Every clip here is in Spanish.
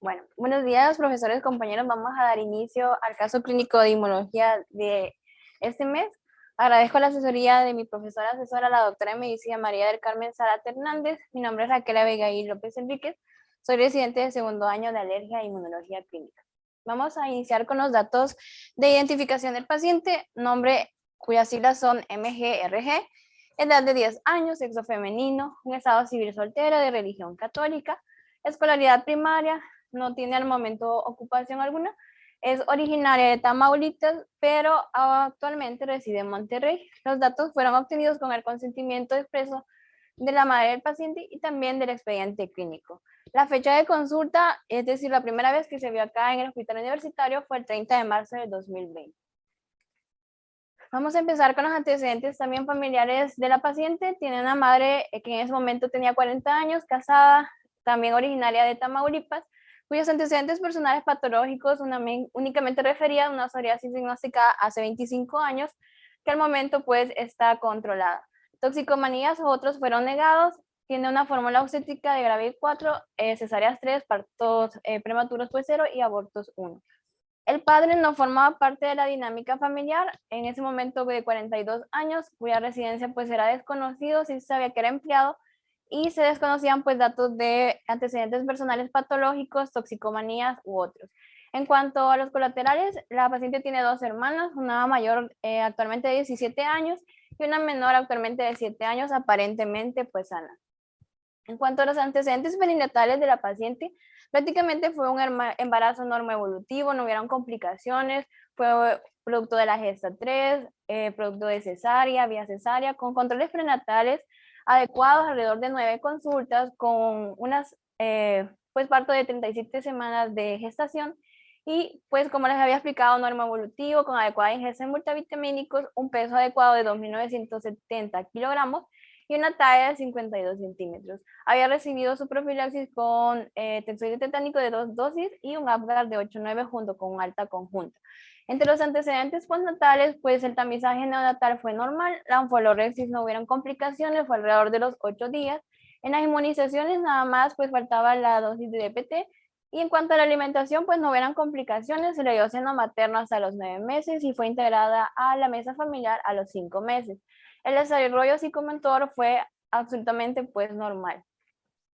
Bueno, buenos días, profesores, compañeros. Vamos a dar inicio al caso clínico de inmunología de este mes. Agradezco la asesoría de mi profesora asesora, la doctora de medicina María del Carmen Zárate Hernández. Mi nombre es Raquel Abigail López Enríquez. Soy residente de segundo año de alergia e inmunología clínica. Vamos a iniciar con los datos de identificación del paciente, nombre cuyas siglas son MGRG, edad de 10 años, sexo femenino, un estado civil soltero de religión católica, escolaridad primaria, no tiene al momento ocupación alguna, es originaria de Tamaulipas, pero actualmente reside en Monterrey. Los datos fueron obtenidos con el consentimiento expreso de la madre del paciente y también del expediente clínico. La fecha de consulta, es decir, la primera vez que se vio acá en el hospital universitario fue el 30 de marzo de 2020. Vamos a empezar con los antecedentes también familiares de la paciente. Tiene una madre que en ese momento tenía 40 años, casada, también originaria de Tamaulipas, cuyos antecedentes personales patológicos únicamente referían a una psoriasis diagnosticada hace 25 años, que al momento pues está controlada. Toxicomanías u otros fueron negados. Tiene una fórmula obstétrica de grave 4, cesáreas 3, partos prematuros pues 0 y abortos 1. El padre no formaba parte de la dinámica familiar, en ese momento de 42 años, cuya residencia pues era desconocido, sí se sabía que era empleado y se desconocían pues datos de antecedentes personales patológicos, toxicomanías u otros. En cuanto a los colaterales, la paciente tiene dos hermanas, una mayor actualmente de 17 años y una menor actualmente de 7 años, aparentemente pues sana. En cuanto a los antecedentes perinatales de la paciente, prácticamente fue un embarazo normoevolutivo, no hubieron complicaciones, fue producto de la gesta 3, producto de cesárea, vía cesárea, con controles prenatales adecuados, alrededor de 9 consultas, con unas, pues parto de 37 semanas de gestación, y pues como les había explicado, normoevolutivo, con adecuada ingesta de multivitamínicos, un peso adecuado de 2.970 kilogramos, y una talla de 52 centímetros. Había recibido su profilaxis con tensoide tetánico de 2 dosis y un Apgar de 8-9 junto con un alta conjunta. Entre los antecedentes postnatales, pues el tamizaje neonatal fue normal, la onfolorexis no hubieron complicaciones, fue alrededor de los 8 días. En las inmunizaciones nada más, pues faltaba la dosis de DPT. Y en cuanto a la alimentación, pues no hubieran complicaciones, se le dio seno materno hasta los 9 meses y fue integrada a la mesa familiar a los 5 meses. El desarrollo psicomotor fue absolutamente pues normal.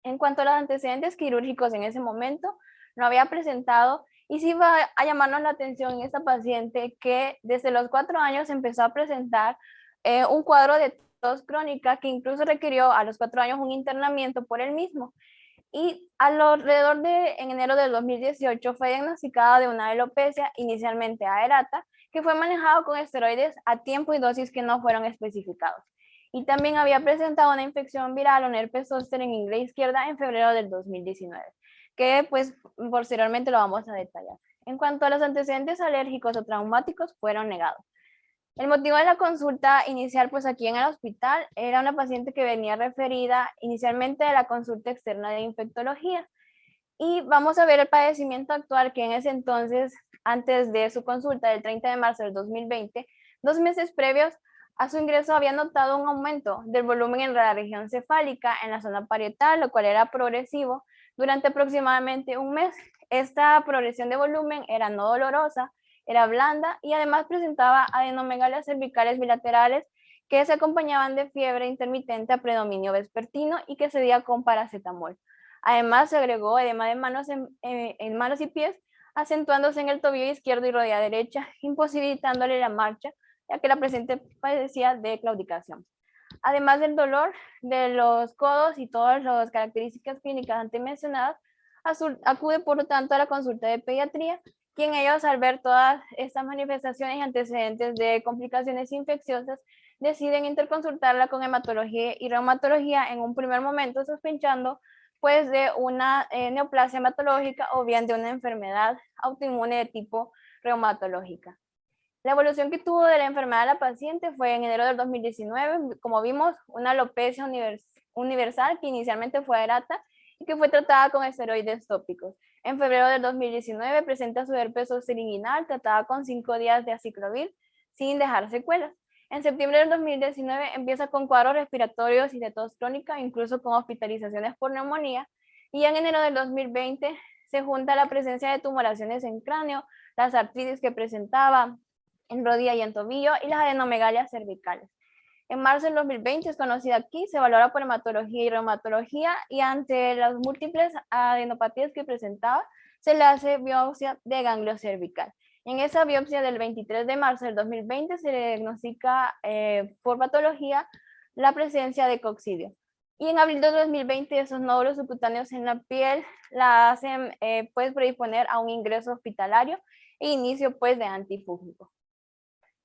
En cuanto a los antecedentes quirúrgicos en ese momento, no había presentado, y sí va a llamarnos la atención en esta paciente que desde los 4 años empezó a presentar un cuadro de tos crónica que incluso requirió a los 4 años un internamiento por el mismo. Y alrededor de en enero del 2018 fue diagnosticada de una alopecia inicialmente aerata, que fue manejado con esteroides a tiempo y dosis que no fueron especificados. Y también había presentado una infección viral, un herpes zóster en ingle izquierda en febrero del 2019, que pues posteriormente lo vamos a detallar. En cuanto a los antecedentes alérgicos o traumáticos, fueron negados. El motivo de la consulta inicial, pues aquí en el hospital, era una paciente que venía referida inicialmente de la consulta externa de infectología. Y vamos a ver el padecimiento actual que en ese entonces, antes de su consulta del 30 de marzo del 2020, 2 meses previos a su ingreso había notado un aumento del volumen en la región cefálica, en la zona parietal, lo cual era progresivo durante aproximadamente un mes. Esta progresión de volumen era no dolorosa, era blanda y además presentaba adenomegalias cervicales bilaterales que se acompañaban de fiebre intermitente a predominio vespertino y que cedía con paracetamol. Además, se agregó edema de manos en manos y pies, acentuándose en el tobillo izquierdo y rodilla derecha, imposibilitándole la marcha, ya que la paciente padecía de claudicación. Además del dolor de los codos y todas las características clínicas antes mencionadas, acude por lo tanto a la consulta de pediatría, quien ellos al ver todas estas manifestaciones y antecedentes de complicaciones infecciosas, deciden interconsultarla con hematología y reumatología en un primer momento sospechando pues de una neoplasia hematológica o bien de una enfermedad autoinmune de tipo reumatológica. La evolución que tuvo de la enfermedad de la paciente fue en enero del 2019, como vimos, una alopecia universal que inicialmente fue erata y que fue tratada con esteroides tópicos. En febrero del 2019 presenta su herpes zóster inguinal tratada con 5 días de aciclovir sin dejar secuelas. En septiembre del 2019 empieza con cuadros respiratorios y de tos crónica, incluso con hospitalizaciones por neumonía. Y en enero del 2020 se junta la presencia de tumoraciones en cráneo, las artritis que presentaba en rodilla y en tobillo y las adenomegalias cervicales. En marzo del 2020 es conocida aquí, se valora por hematología y reumatología y ante las múltiples adenopatías que presentaba, se le hace biopsia de ganglio cervical. En esa biopsia del 23 de marzo del 2020 se le diagnostica por patología la presencia de coccidio. Y en abril de 2020 esos nódulos subcutáneos en la piel la hacen pues predisponer a un ingreso hospitalario e inicio pues de antifúngico.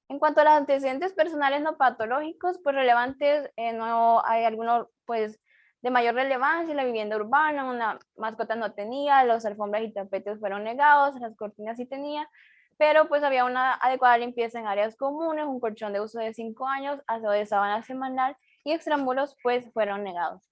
En cuanto a los antecedentes personales no patológicos, pues relevantes, no hay algunos pues de mayor relevancia. La vivienda urbana, una mascota no tenía, los alfombras y tapetes fueron negados, las cortinas sí tenía, pero pues había una adecuada limpieza en áreas comunes, un colchón de uso de 5 años, aseo de sábana semanal y extramuros pues fueron negados.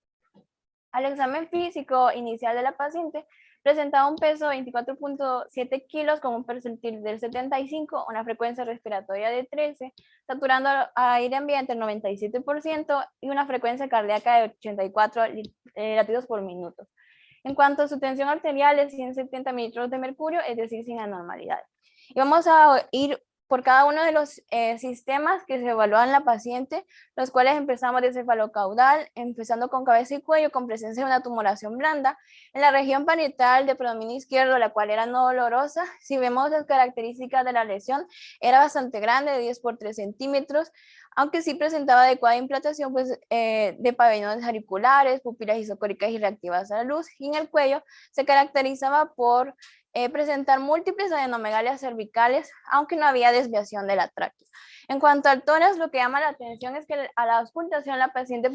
Al examen físico inicial de la paciente, presentaba un peso de 24.7 kilos con un percentil del 75, una frecuencia respiratoria de 13, saturando aire ambiente el 97% y una frecuencia cardíaca de 84 latidos por minuto. En cuanto a su tensión arterial es 170 mililitros de mercurio, es decir, sin anormalidades. Y vamos a ir por cada uno de los sistemas que se evalúan en la paciente, los cuales empezamos de cefalocaudal, empezando con cabeza y cuello, con presencia de una tumoración blanda. En la región parietal de predominio izquierdo, la cual era no dolorosa, si vemos las características de la lesión, era bastante grande, de 10 por 3 centímetros, aunque sí presentaba adecuada implantación pues, de pabellones auriculares, pupilas isocóricas y reactivas a la luz, y en el cuello se caracterizaba por presentar múltiples adenomegalias cervicales, aunque no había desviación de la tráquea. En cuanto al tórax, lo que llama la atención es que a la auscultación la paciente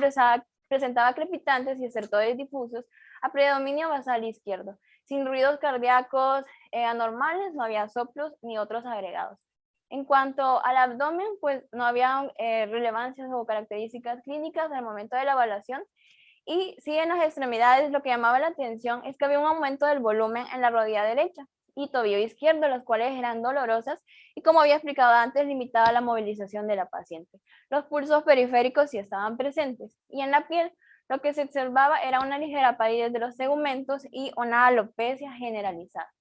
presentaba crepitantes y estertores difusos a predominio basal izquierdo, sin ruidos cardíacos anormales, no había soplos ni otros agregados. En cuanto al abdomen, pues no había relevancias o características clínicas al momento de la evaluación. Y sí, en las extremidades lo que llamaba la atención es que había un aumento del volumen en la rodilla derecha y tobillo izquierdo, las cuales eran dolorosas y, como había explicado antes, limitaba la movilización de la paciente. Los pulsos periféricos sí estaban presentes y en la piel lo que se observaba era una ligera palidez de los segmentos y una alopecia generalizada.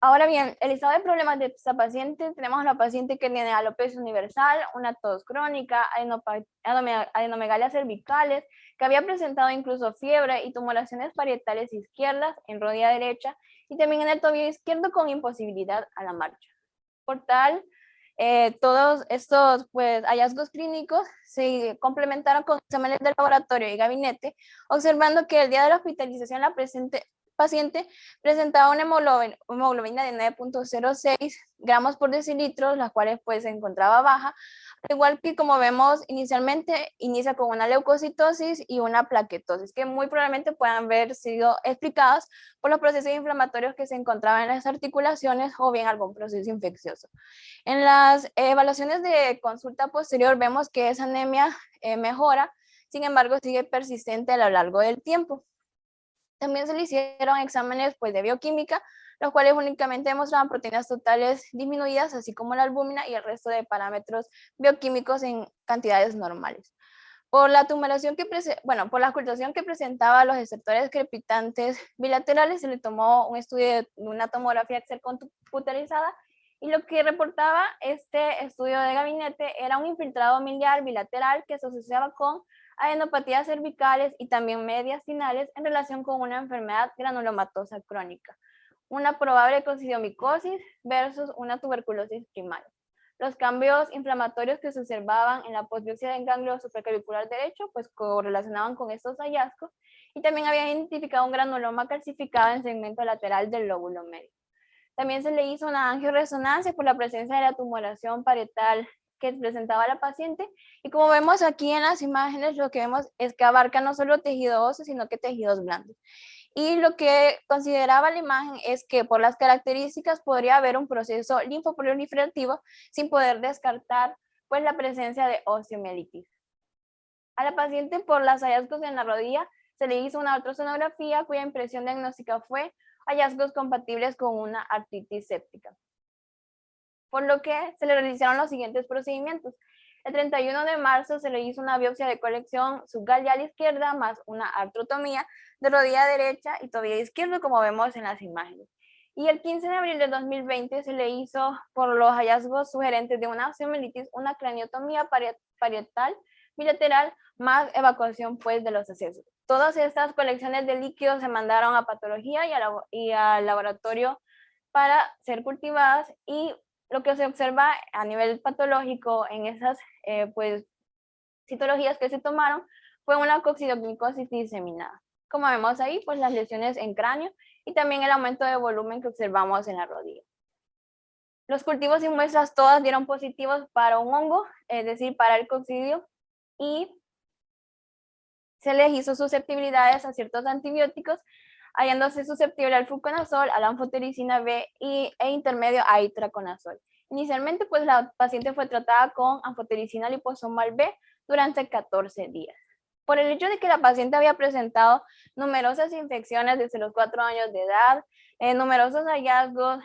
Ahora bien, el listado de problemas de esta paciente, tenemos a la paciente que tiene alopecia universal, una tos crónica, adenomegalias cervicales, que había presentado incluso fiebre y tumoraciones parietales izquierdas en rodilla derecha y también en el tobillo izquierdo con imposibilidad a la marcha. Por tal, todos estos pues, hallazgos clínicos se complementaron con exámenes de laboratorio y gabinete, observando que el día de la hospitalización la paciente presentaba una hemoglobina de 9.06 gramos por decilitro, las cuales pues se encontraba baja, al igual que como vemos inicialmente inicia con una leucocitosis y una plaquetosis, que muy probablemente puedan haber sido explicadas por los procesos inflamatorios que se encontraban en las articulaciones o bien algún proceso infeccioso. En las evaluaciones de consulta posterior vemos que esa anemia mejora, sin embargo sigue persistente a lo largo del tiempo. También se le hicieron exámenes pues, de bioquímica, los cuales únicamente demostraban proteínas totales disminuidas, así como la albúmina y el resto de parámetros bioquímicos en cantidades normales. Por la tumoración por la ocultación que presentaba los receptores crepitantes bilaterales, se le tomó un estudio de una tomografía Excel computarizada y lo que reportaba este estudio de gabinete era un infiltrado miliar bilateral que se asociaba con adenopatías cervicales y también mediastinales en relación con una enfermedad granulomatosa crónica, una probable cocidomicosis versus una tuberculosis primaria. Los cambios inflamatorios que se observaban en la postbiopsia del ganglio supraclavicular derecho pues correlacionaban con estos hallazgos y también había identificado un granuloma calcificado en el segmento lateral del lóbulo medio. También se le hizo una angioresonancia por la presencia de la tumoración parietal que presentaba la paciente y como vemos aquí en las imágenes lo que vemos es que abarca no solo tejido óseo sino que tejidos blandos. Y lo que consideraba la imagen es que por las características podría haber un proceso linfoproliferativo sin poder descartar pues la presencia de osteomielitis. A la paciente por los hallazgos en la rodilla se le hizo una ultrasonografía cuya impresión diagnóstica fue hallazgos compatibles con una artritis séptica, por lo que se le realizaron los siguientes procedimientos. El 31 de marzo se le hizo una biopsia de colección subgaliar a la izquierda más una artrotomía de rodilla derecha y tobillo izquierdo, como vemos en las imágenes. Y el 15 de abril de 2020 se le hizo, por los hallazgos sugerentes de una osteomielitis, una craniotomía parietal bilateral más evacuación pues de los accesos. Todas estas colecciones de líquidos se mandaron a patología y al laboratorio para ser cultivadas, y lo que se observa a nivel patológico en esas pues citologías que se tomaron fue una coccidioglicosis diseminada. Como vemos ahí, pues las lesiones en cráneo y también el aumento de volumen que observamos en la rodilla. Los cultivos y muestras todas dieron positivos para un hongo, es decir, para el coccidio, y se les hizo susceptibilidades a ciertos antibióticos, hallándose susceptible al fluconazol, a la anfotericina B e intermedio a itraconazol. Inicialmente, pues la paciente fue tratada con anfotericina liposomal B durante 14 días. Por el hecho de que la paciente había presentado numerosas infecciones desde los 4 años de edad, numerosos hallazgos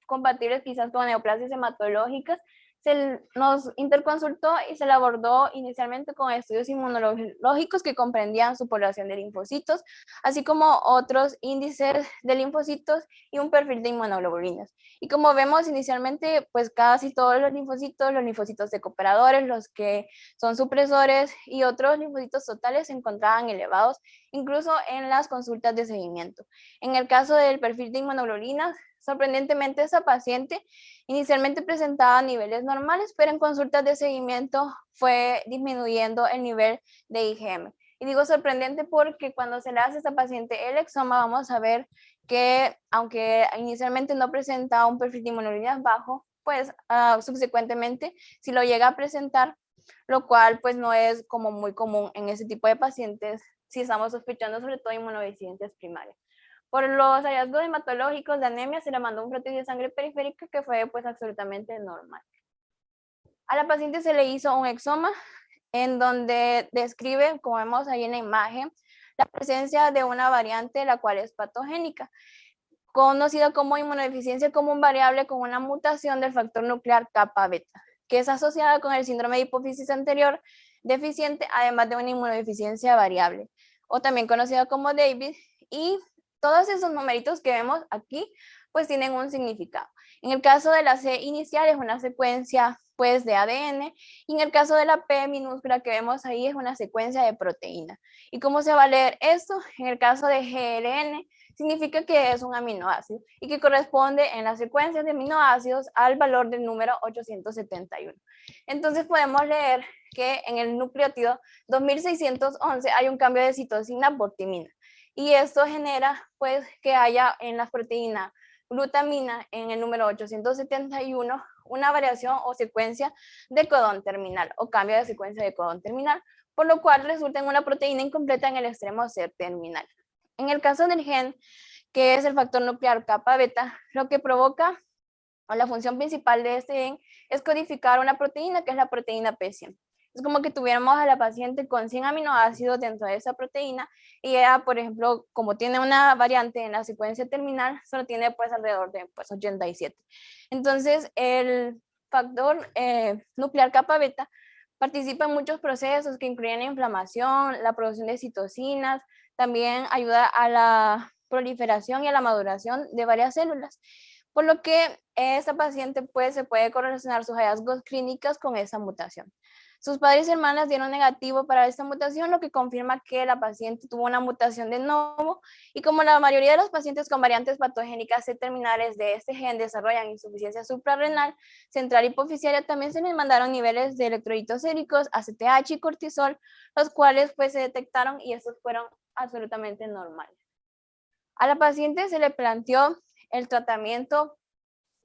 compatibles quizás con neoplasias hematológicas, se nos interconsultó y se le abordó inicialmente con estudios inmunológicos que comprendían su población de linfocitos, así como otros índices de linfocitos y un perfil de inmunoglobulinas. Y como vemos inicialmente, pues casi todos los linfocitos de cooperadores, los que son supresores y otros linfocitos totales se encontraban elevados, incluso en las consultas de seguimiento. En el caso del perfil de inmunoglobulinas, sorprendentemente esa paciente inicialmente presentaba niveles normales, pero en consultas de seguimiento fue disminuyendo el nivel de IgM. Y digo sorprendente porque cuando se le hace a esta paciente el exoma, vamos a ver que aunque inicialmente no presenta un perfil de inmunoglobulinas bajo, pues subsecuentemente si lo llega a presentar, lo cual pues no es como muy común en ese tipo de pacientes si estamos sospechando sobre todo inmunodeficiencias primarias. Por los hallazgos hematológicos de anemia se le mandó un prótesis de sangre periférica que fue pues absolutamente normal. A la paciente se le hizo un exoma en donde describe, como vemos ahí en la imagen, la presencia de una variante la cual es patogénica, conocida como inmunodeficiencia común variable con una mutación del factor nuclear kappa beta, que es asociada con el síndrome de hipófisis anterior deficiente, además de una inmunodeficiencia variable, o también conocida como Davis, y todos esos numeritos que vemos aquí, pues tienen un significado. En el caso de la C inicial es una secuencia pues de ADN, y en el caso de la P minúscula que vemos ahí es una secuencia de proteína. ¿Y cómo se va a leer esto? En el caso de GLN significa que es un aminoácido y que corresponde en las secuencias de aminoácidos al valor del número 871. Entonces podemos leer que en el nucleótido 2611 hay un cambio de citosina por timina, y esto genera pues que haya en las proteínas glutamina en el número 871 una variación o secuencia de codón terminal o cambio de secuencia de codón terminal, por lo cual resulta en una proteína incompleta en el extremo C terminal. En el caso del gen, que es el factor nuclear kappa beta, lo que provoca o la función principal de este gen es codificar una proteína que es la proteína P100. Es como que tuviéramos a la paciente con 100 aminoácidos dentro de esa proteína, y ella, por ejemplo, como tiene una variante en la secuencia terminal, solo tiene pues alrededor de pues, 87. Entonces, el factor nuclear kappa beta participa en muchos procesos que incluyen la inflamación, la producción de citocinas, también ayuda a la proliferación y a la maduración de varias células, por lo que esta paciente pues, se puede correlacionar sus hallazgos clínicos con esa mutación. Sus padres y hermanas dieron negativo para esta mutación, lo que confirma que la paciente tuvo una mutación de novo, y como la mayoría de los pacientes con variantes patogénicas C-terminales de este gen desarrollan insuficiencia suprarrenal central hipoficiaria, también se les mandaron niveles de electrolitos séricos, ACTH y cortisol, los cuales pues se detectaron y estos fueron absolutamente normales. A la paciente se le planteó el tratamiento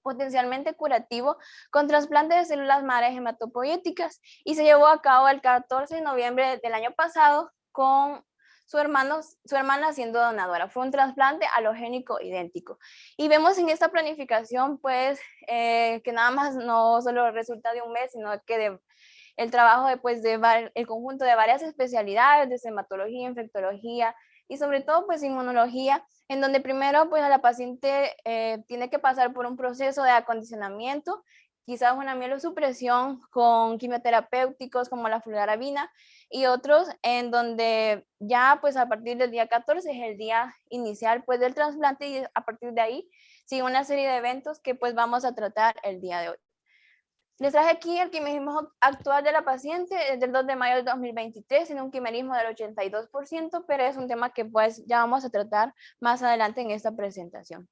potencialmente curativo con trasplante de células madres hematopoyéticas, y se llevó a cabo el 14 de noviembre del año pasado con su hermana siendo donadora. Fue un trasplante halogénico idéntico. Y vemos en esta planificación pues que nada más no solo resulta de un mes, sino que el trabajo de el conjunto de varias especialidades, de hematología, infectología y sobre todo pues inmunología, en donde primero pues a la paciente tiene que pasar por un proceso de acondicionamiento quizás una mielosupresión con quimioterapéuticos como la fludarabina y otros en donde ya pues a partir del día 14 es el día inicial pues del trasplante y a partir de ahí sigue una serie de eventos que pues vamos a tratar el día de hoy. Les traje aquí el quimerismo actual de la paciente desde el 2 de mayo del 2023 en un quimerismo del 82%, pero es un tema que pues ya vamos a tratar más adelante en esta presentación.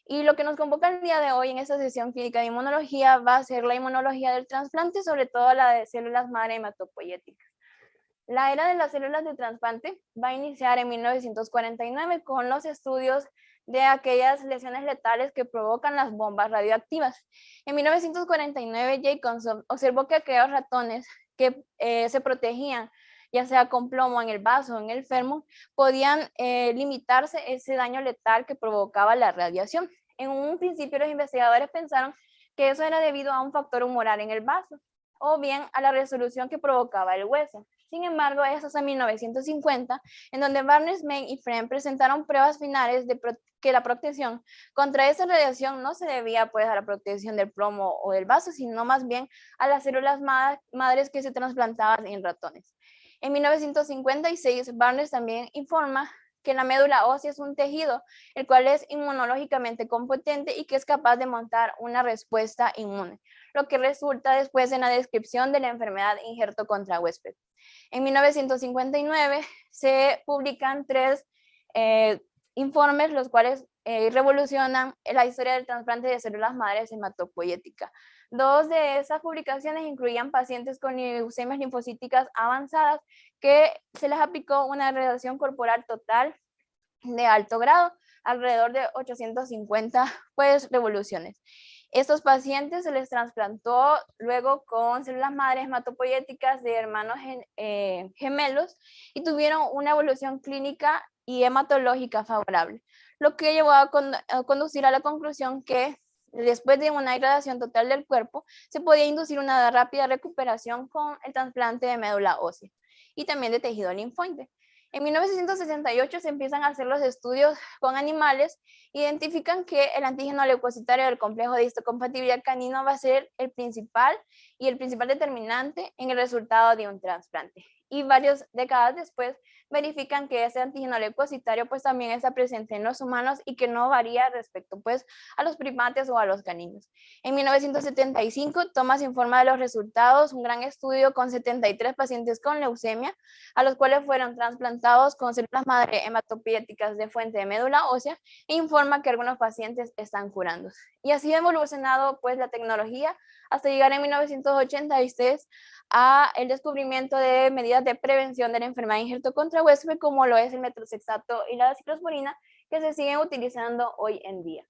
Y lo que nos convoca el día de hoy en esta sesión clínica de inmunología va a ser la inmunología del trasplante, sobre todo la de células madre hematopoyéticas. La era de las células de trasplante va a iniciar en 1949 con los estudios de aquellas lesiones letales que provocan las bombas radioactivas. En 1949, Jacobson observó que aquellos ratones que se protegían, ya sea con plomo en el vaso o en el fémur, podían limitarse ese daño letal que provocaba la radiación. En un principio, los investigadores pensaron que eso era debido a un factor humoral en el vaso o bien a la resolución que provocaba el hueso. Sin embargo, es hasta 1950 en donde Barnes, Mann y Friend presentaron pruebas finales de que la protección contra esa radiación no se debía pues a la protección del plomo o del vaso, sino más bien a las células madres que se trasplantaban en ratones. En 1956, Barnes también informa que la médula ósea es un tejido, el cual es inmunológicamente competente y que es capaz de montar una respuesta inmune, lo que resulta después en la descripción de la enfermedad injerto contra huésped. En 1959 se publican 3 informes, los cuales revolucionan la historia del trasplante de células madres hematopoyéticas. 2 de esas publicaciones incluían pacientes con leucemias linfocíticas avanzadas que se les aplicó una radiación corporal total de alto grado, alrededor de 850 pues, revoluciones. Estos pacientes se les trasplantó luego con células madres hematopoyéticas de hermanos gemelos y tuvieron una evolución clínica y hematológica favorable, lo que llevó a conducir a la conclusión que después de una degradación total del cuerpo, se podía inducir una rápida recuperación con el trasplante de médula ósea y también de tejido linfoide. En 1968 se empiezan a hacer los estudios con animales, identifican que el antígeno leucocitario del complejo de histocompatibilidad canino va a ser el principal determinante en el resultado de un trasplante. Y varias décadas después verifican que ese antígeno leucocitario pues también está presente en los humanos y que no varía respecto pues a los primates o a los caninos. En 1975 Thomas informa de los resultados, un gran estudio con 73 pacientes con leucemia, a los cuales fueron trasplantados con células madre hematopoyéticas de fuente de médula ósea e informa que algunos pacientes están curando. Y así ha evolucionado pues la tecnología hasta llegar en 1986 a el descubrimiento de medidas de prevención de la enfermedad injerto contra huésped, como lo es el metrosexato y la ciclosporina, que se siguen utilizando hoy en día.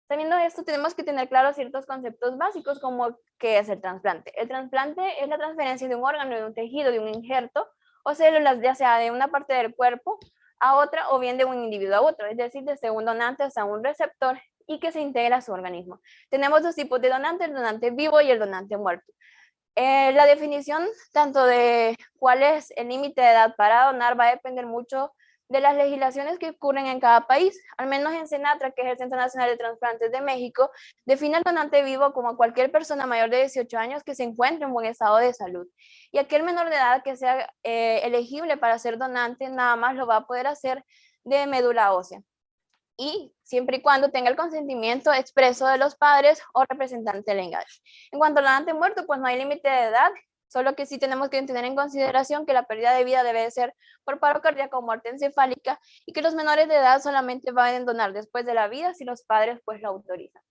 Sabiendo esto, tenemos que tener claros ciertos conceptos básicos como qué es el trasplante. El trasplante es la transferencia de un órgano, de un tejido, de un injerto o células, ya sea de una parte del cuerpo a otra o bien de un individuo a otro, es decir, desde un donante hasta un receptor y que se integra a su organismo. Tenemos 2 tipos de donantes, el donante vivo y el donante muerto. La definición tanto de cuál es el límite de edad para donar va a depender mucho de las legislaciones que ocurren en cada país. Al menos en Senatra, que es el Centro Nacional de Transplantes de México, define al donante vivo como cualquier persona mayor de 18 años que se encuentre en buen estado de salud. Y aquel menor de edad que sea elegible para ser donante, nada más lo va a poder hacer de médula ósea. Y siempre y cuando tenga el consentimiento expreso de los padres o representante legal. En cuanto al donante muerto, pues no hay límite de edad, solo que sí tenemos que tener en consideración que la pérdida de vida debe ser por paro cardíaco o muerte encefálica y que los menores de edad solamente pueden donar después de la vida si los padres pues lo autorizan.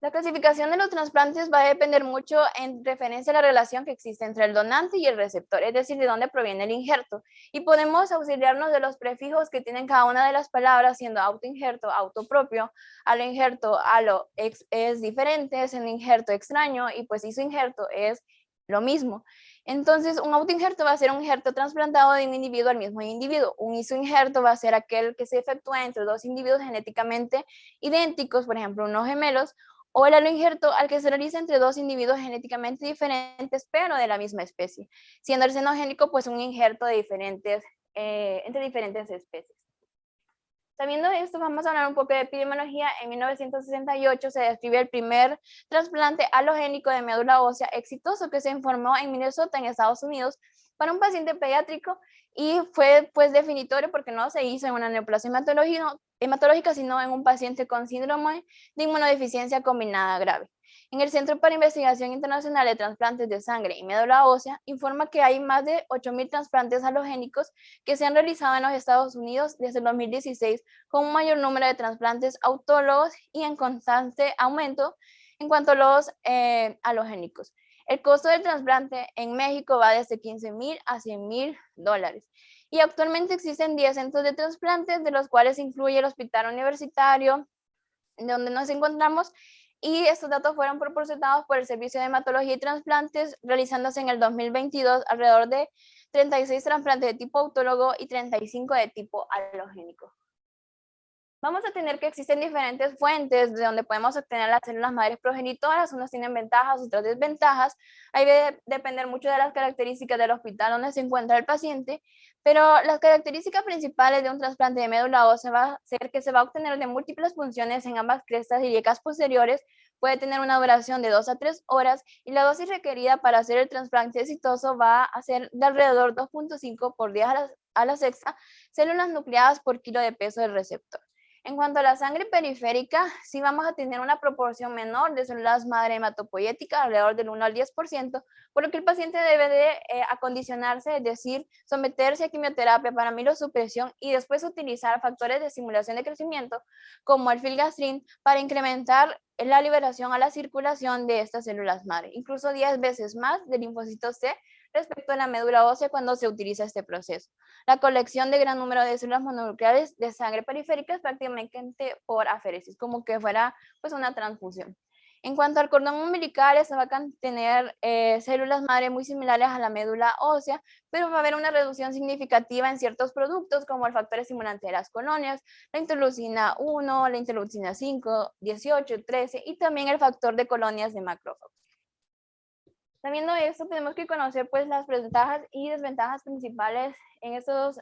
La clasificación de los trasplantes va a depender mucho en referencia a la relación que existe entre el donante y el receptor, es decir, de dónde proviene el injerto. Y podemos auxiliarnos de los prefijos que tienen cada una de las palabras, siendo autoinjerto, autopropio, aloinjerto, alo es diferente, es un injerto extraño y pues isoinjerto es lo mismo. Entonces, un autoinjerto va a ser un injerto trasplantado de un individuo al mismo individuo. Un isoinjerto va a ser aquel que se efectúa entre 2 individuos genéticamente idénticos, por ejemplo, unos gemelos, o el aloinjerto al que se realiza entre 2 individuos genéticamente diferentes, pero de la misma especie, siendo el xenogénico pues un injerto de entre diferentes especies. Sabiendo esto, vamos a hablar un poco de epidemiología. En 1968 se describe el primer trasplante halogénico de médula ósea exitoso que se informó en Minnesota, en Estados Unidos, para un paciente pediátrico y fue pues definitorio porque no se hizo en una neoplasia hematológica, sino en un paciente con síndrome de inmunodeficiencia combinada grave. En el Centro para Investigación Internacional de Trasplantes de Sangre y Médula Ósea informa que hay más de 8.000 trasplantes halogénicos que se han realizado en los Estados Unidos desde el 2016, con un mayor número de trasplantes autólogos y en constante aumento en cuanto a los halogénicos. El costo del trasplante en México va desde 15,000 a $100,000. Y actualmente existen 10 centros de trasplantes, de los cuales incluye el Hospital Universitario, donde nos encontramos, y estos datos fueron proporcionados por el Servicio de Hematología y Trasplantes, realizándose en el 2022 alrededor de 36 trasplantes de tipo autólogo y 35 de tipo halogénico. Vamos a tener que existen diferentes fuentes de donde podemos obtener las células madres progenitoras. Unas tienen ventajas, otras desventajas. Ahí debe depender mucho de las características del hospital donde se encuentra el paciente, pero las características principales de un trasplante de médula ósea va a ser que se va a obtener de múltiples funciones en ambas crestas ilíacas posteriores. Puede tener una duración de 2 a 3 horas y la dosis requerida para hacer el trasplante exitoso va a ser de alrededor 2.5 por 10 a la sexta células nucleadas por kilo de peso del receptor. En cuanto a la sangre periférica, sí vamos a tener una proporción menor de células madre hematopoyéticas, alrededor del 1 al 10%, por lo que el paciente debe de acondicionarse, es decir, someterse a quimioterapia para mielosupresión y después utilizar factores de estimulación de crecimiento, como el filgastrin, para incrementar la liberación a la circulación de estas células madre, incluso 10 veces más del linfocito C respecto a la médula ósea cuando se utiliza este proceso. La colección de gran número de células mononucleares de sangre periférica es prácticamente por aféresis, como que fuera pues una transfusión. En cuanto al cordón umbilical, se va a contener células madre muy similares a la médula ósea, pero va a haber una reducción significativa en ciertos productos como el factor estimulante de las colonias, la interleucina 1, la interleucina 5, 18, 13 y también el factor de colonias de macrófagos. Sabiendo esto, tenemos que conocer pues las ventajas y desventajas principales en estos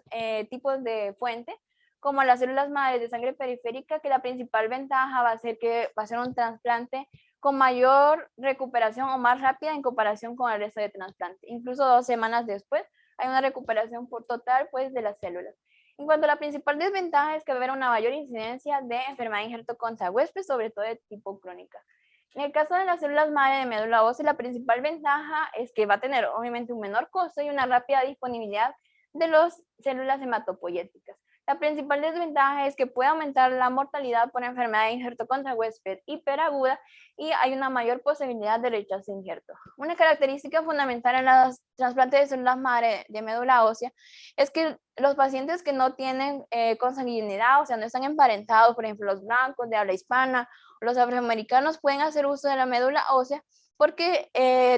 tipos de fuente, como las células madres de sangre periférica, que la principal ventaja va a ser que va a ser un trasplante con mayor recuperación o más rápida en comparación con el resto de trasplantes. Incluso 2 semanas después hay una recuperación por total pues de las células. En cuanto a la principal desventaja es que va a haber una mayor incidencia de enfermedad injerto contra huésped, sobre todo de tipo crónica. En el caso de las células madre de médula ósea, la principal ventaja es que va a tener obviamente un menor costo y una rápida disponibilidad de las células hematopoyéticas. La principal desventaja es que puede aumentar la mortalidad por enfermedad de injerto contra huésped hiperaguda y hay una mayor posibilidad de rechazo de injerto. Una característica fundamental en los trasplantes de células madre de médula ósea es que los pacientes que no tienen consanguinidad, o sea, no están emparentados, por ejemplo, los blancos de habla hispana, los afroamericanos pueden hacer uso de la médula ósea porque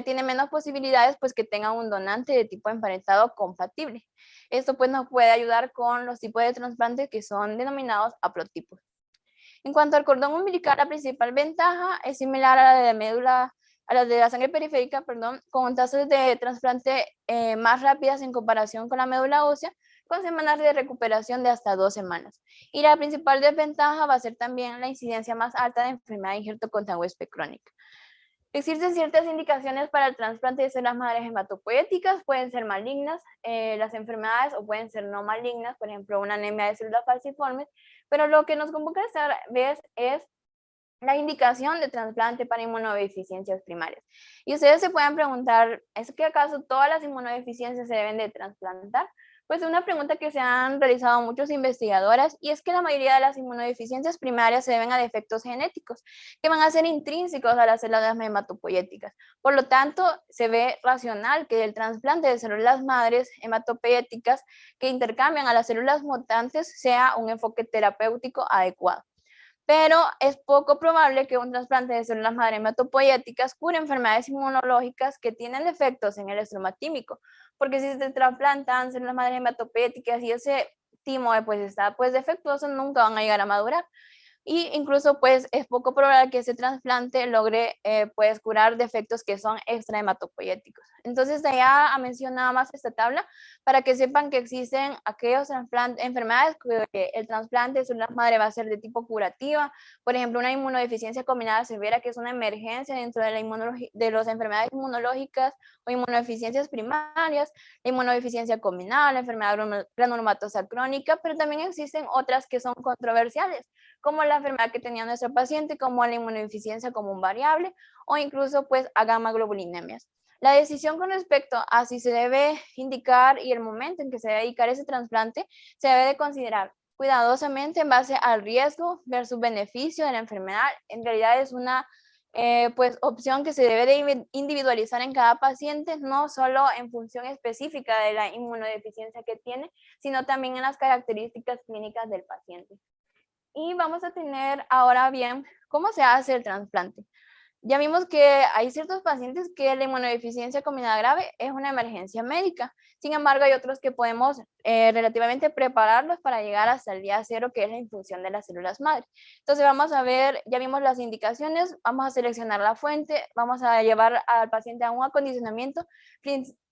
tienen menos posibilidades pues que tengan un donante de tipo emparentado compatible. Esto pues nos puede ayudar con los tipos de trasplantes que son denominados haplotipos. En cuanto al cordón umbilical, la principal ventaja es similar a la de la médula, a la de la sangre periférica, perdón, con tasas de trasplante más rápidas en comparación con la médula ósea, con semanas de recuperación de hasta 2 semanas. Y la principal desventaja va a ser también la incidencia más alta de enfermedad de injerto contra huésped crónica. Existen ciertas indicaciones para el trasplante de células madres hematopoyéticas, pueden ser malignas las enfermedades o pueden ser no malignas, por ejemplo, una anemia de células falciformes, pero lo que nos convoca esta vez es la indicación de trasplante para inmunodeficiencias primarias. Y ustedes se pueden preguntar, ¿es que acaso todas las inmunodeficiencias se deben de trasplantar? Pues es una pregunta que se han realizado muchos investigadores y es que la mayoría de las inmunodeficiencias primarias se deben a defectos genéticos que van a ser intrínsecos a las células hematopoyéticas. Por lo tanto, se ve racional que el trasplante de células madres hematopoyéticas que intercambian a las células mutantes sea un enfoque terapéutico adecuado. Pero es poco probable que un trasplante de células madre hematopoyéticas cure enfermedades inmunológicas que tienen defectos en el estroma tímico, porque si se trasplantan células madre hematopoyéticas y ese timo pues, está pues defectuoso, nunca van a llegar a madurar. y incluso pues es poco probable que ese trasplante logre pues curar defectos que son extrahematopoyéticos. Entonces ya mencionado más esta tabla para que sepan que existen aquellos enfermedades que el trasplante de células madre va a ser de tipo curativa, por ejemplo una inmunodeficiencia combinada severa que es una emergencia dentro de de las enfermedades inmunológicas o inmunodeficiencias primarias, la inmunodeficiencia combinada, la enfermedad granulomatosa crónica, pero también existen otras que son controversiales, como la enfermedad que tenía nuestro paciente, como la inmunodeficiencia común variable o incluso pues a gamma globulinemias. La decisión con respecto a si se debe indicar y el momento en que se debe dedicar ese trasplante se debe de considerar cuidadosamente en base al riesgo versus beneficio de la enfermedad. En realidad es una pues opción que se debe de individualizar en cada paciente, no solo en función específica de la inmunodeficiencia que tiene, sino también en las características clínicas del paciente. Y vamos a tener ahora bien cómo se hace el trasplante. Ya vimos que hay ciertos pacientes que la inmunodeficiencia combinada grave es una emergencia médica. Sin embargo, hay otros que podemos relativamente prepararlos para llegar hasta el día cero, que es la infusión de las células madre. Entonces vamos a ver, ya vimos las indicaciones, vamos a seleccionar la fuente, vamos a llevar al paciente a un acondicionamiento.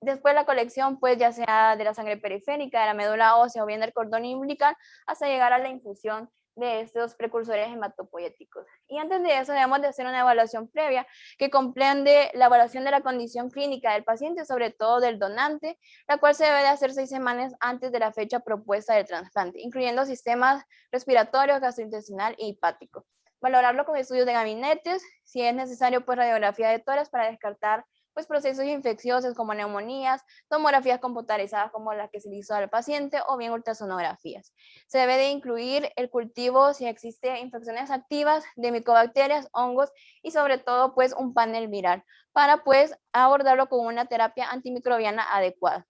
Después la colección, pues ya sea de la sangre periférica, de la médula ósea o bien del cordón umbilical, hasta llegar a la infusión de estos precursores hematopoyéticos. Y antes de eso debemos de hacer una evaluación previa que comprende la evaluación de la condición clínica del paciente, sobre todo del donante, la cual se debe de hacer 6 semanas antes de la fecha propuesta del trasplante, incluyendo sistemas respiratorios, gastrointestinal e hepático. Valorarlo con estudios de gabinetes, si es necesario, pues radiografía de tórax para descartar pues procesos infecciosos como neumonías, tomografías computarizadas como las que se hizo al paciente o bien ultrasonografías. Se debe de incluir el cultivo si existe infecciones activas de micobacterias, hongos y sobre todo pues un panel viral para pues abordarlo con una terapia antimicrobiana adecuada.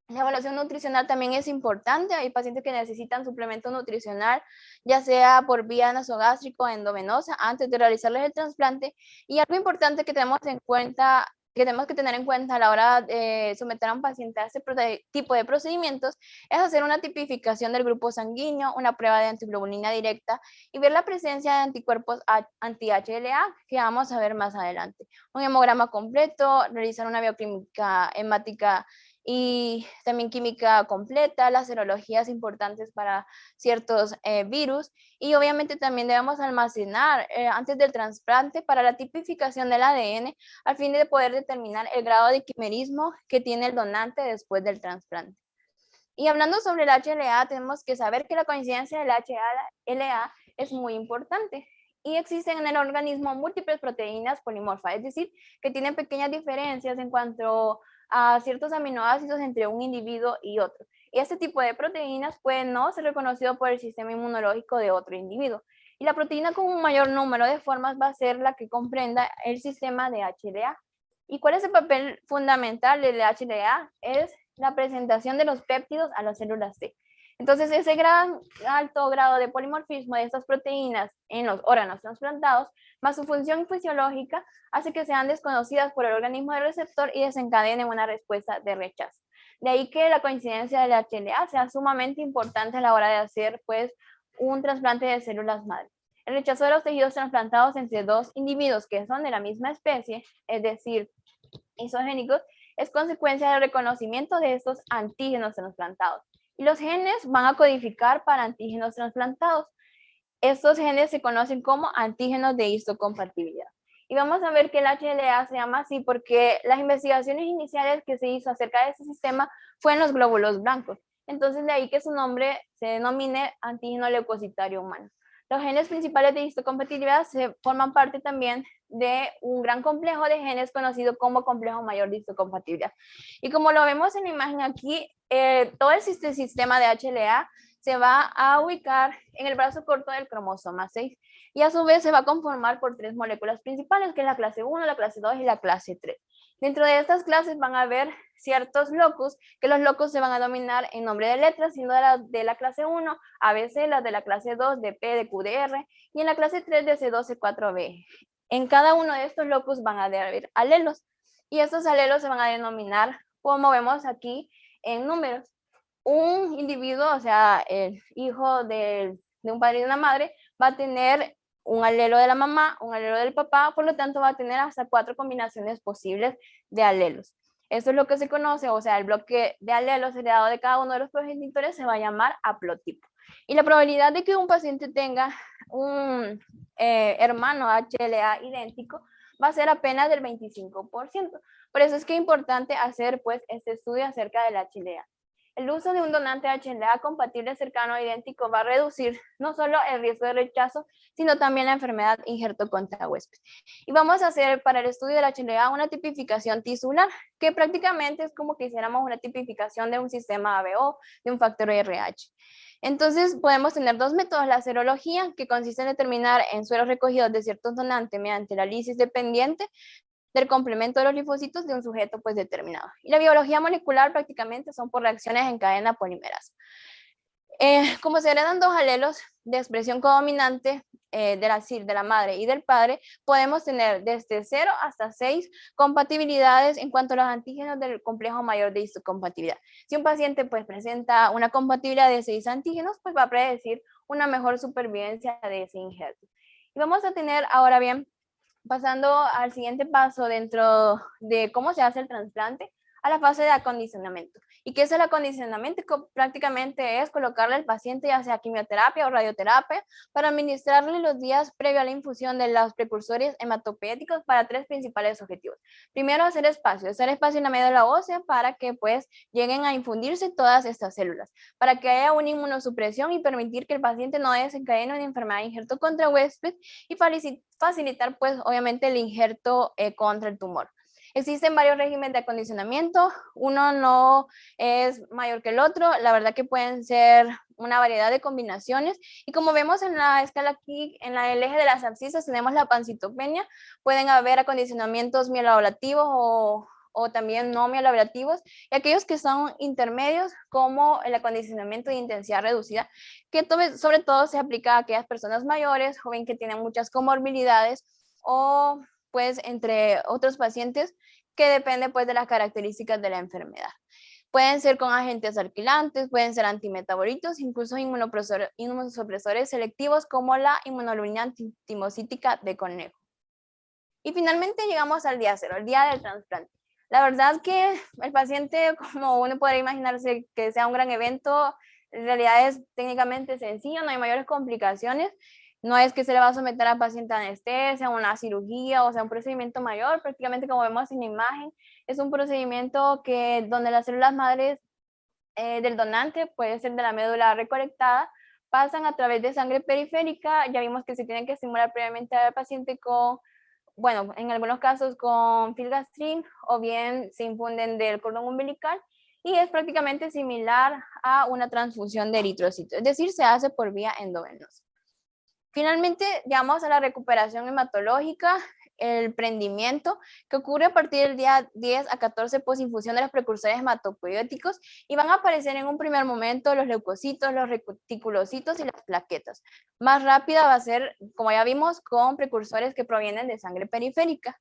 La evaluación nutricional también es importante. Hay pacientes que necesitan suplemento nutricional, ya sea por vía nasogástrica o endovenosa, antes de realizarles el trasplante. Y algo importante que tenemos en cuenta, que tenemos que tener en cuenta a la hora de someter a un paciente a este tipo de procedimientos, es hacer una tipificación del grupo sanguíneo, una prueba de antiglobulina directa y ver la presencia de anticuerpos anti-HLA, que vamos a ver más adelante. Un hemograma completo, realizar una bioquímica hemática y también química completa, las serologías importantes para ciertos virus y obviamente también debemos almacenar antes del trasplante para la tipificación del ADN al fin de poder determinar el grado de quimerismo que tiene el donante después del trasplante. Y hablando sobre el HLA, tenemos que saber que la coincidencia del HLA es muy importante. Y existen en el organismo múltiples proteínas polimorfas, es decir, que tienen pequeñas diferencias en cuanto a ciertos aminoácidos entre un individuo y otro. Y este tipo de proteínas puede no ser reconocido por el sistema inmunológico de otro individuo. Y la proteína con un mayor número de formas va a ser la que comprenda el sistema de HLA. ¿Y cuál es el papel fundamental del HLA? Es la presentación de los péptidos a las células T. Entonces, ese gran alto grado de polimorfismo de estas proteínas en los órganos trasplantados, más su función fisiológica, hace que sean desconocidas por el organismo del receptor y desencadenen una respuesta de rechazo. De ahí que la coincidencia del HLA sea sumamente importante a la hora de hacer pues, un trasplante de células madre. El rechazo de los tejidos trasplantados entre dos individuos que son de la misma especie, es decir, isogénicos, es consecuencia del reconocimiento de estos antígenos trasplantados. Y los genes van a codificar para antígenos trasplantados. Estos genes se conocen como antígenos de histocompatibilidad. Y vamos a ver que el HLA se llama así porque las investigaciones iniciales que se hizo acerca de este sistema fue en los glóbulos blancos. Entonces de ahí que su nombre se denomine antígeno leucocitario humano. Los genes principales de histocompatibilidad se forman parte también de un gran complejo de genes conocido como complejo mayor de histocompatibilidad. Y como lo vemos en la imagen aquí, todo el sistema de HLA se va a ubicar en el brazo corto del cromosoma 6 y a su vez se va a conformar por 3 moléculas principales, que es la clase 1, la clase 2 y la clase 3. Dentro de estas clases van a haber ciertos locus, que los locus se van a dominar en nombre de letras, siendo de la clase 1, ABC, las de la clase 2, de P, de Q, de R, y en la clase 3 de C2, C4B. En cada uno de estos locus van a haber alelos, y estos alelos se van a denominar, como vemos aquí, en números. Un individuo, o sea, el hijo del de un padre y de una madre, va a tener un alelo de la mamá, un alelo del papá, por lo tanto va a tener hasta 4 combinaciones posibles de alelos. Eso es lo que se conoce, o sea, el bloque de alelos heredado de cada uno de los progenitores se va a llamar haplotipo. Y la probabilidad de que un paciente tenga un hermano HLA idéntico va a ser apenas del 25%. Por eso es que es importante hacer pues este estudio acerca del HLA. El uso de un donante HLA compatible cercano o idéntico va a reducir no solo el riesgo de rechazo, sino también la enfermedad injerto contra huésped. Y vamos a hacer para el estudio del HLA una tipificación tisular, que prácticamente es como que hiciéramos una tipificación de un sistema ABO, de un factor RH. Entonces, podemos tener dos métodos: la serología, que consiste en determinar en sueros recogidos de ciertos donantes mediante la lisis dependiente del complemento de los linfocitos de un sujeto pues determinado. Y la biología molecular prácticamente son por reacciones en cadena polimerasa. Como se heredan dos alelos de expresión codominante de la madre y del padre, podemos tener desde 0 hasta 6 compatibilidades en cuanto a los antígenos del complejo mayor de histocompatibilidad. Si un paciente pues presenta una compatibilidad de 6 antígenos, pues va a predecir una mejor supervivencia de ese injerto. Y vamos a tener ahora bien, pasando al siguiente paso dentro de cómo se hace el trasplante, a la fase de acondicionamiento. ¿Y qué es el acondicionamiento? Prácticamente es colocarle al paciente ya sea quimioterapia o radioterapia para administrarle los días previo a la infusión de los precursores hematopoéticos para 3 principales objetivos. Primero, hacer espacio en la médula ósea para que pues lleguen a infundirse todas estas células, para que haya una inmunosupresión y permitir que el paciente no desencadene una enfermedad de injerto contra huésped y facilitar pues obviamente el injerto contra el tumor. Existen varios regímenes de acondicionamiento, uno no es mayor que el otro, la verdad que pueden ser una variedad de combinaciones, y como vemos en la escala aquí, en el eje de las abscisas tenemos la pancitopenia, pueden haber acondicionamientos mieloablativos o también no mieloablativos, y aquellos que son intermedios como el acondicionamiento de intensidad reducida, que sobre todo se aplica a aquellas personas mayores, joven que tienen muchas comorbilidades o pues entre otros pacientes que depende pues de las características de la enfermedad. Pueden ser con agentes alquilantes, pueden ser antimetabolitos, incluso inmunosupresores selectivos como la inmunoglobulina antitimocítica de conejo. Y finalmente llegamos al día 0, el día del trasplante. La verdad que el paciente, como uno podría imaginarse que sea un gran evento, en realidad es técnicamente sencillo, no hay mayores complicaciones. No es que se le va a someter al paciente a anestesia, una cirugía, o sea, un procedimiento mayor. Prácticamente, como vemos en la imagen, es un procedimiento donde las células madres del donante, puede ser de la médula recolectada, pasan a través de sangre periférica. Ya vimos que se tienen que estimular previamente al paciente con, bueno, en algunos casos con filgastrin, o bien se infunden del cordón umbilical, y es prácticamente similar a una transfusión de eritrocitos, es decir, se hace por vía endovenosa. Finalmente, llegamos a la recuperación hematológica, el prendimiento, que ocurre a partir del día 10 a 14 posinfusión de los precursores hematopoietíticos, y van a aparecer en un primer momento los leucocitos, los reticulocitos y las plaquetas. Más rápida va a ser, como ya vimos, con precursores que provienen de sangre periférica.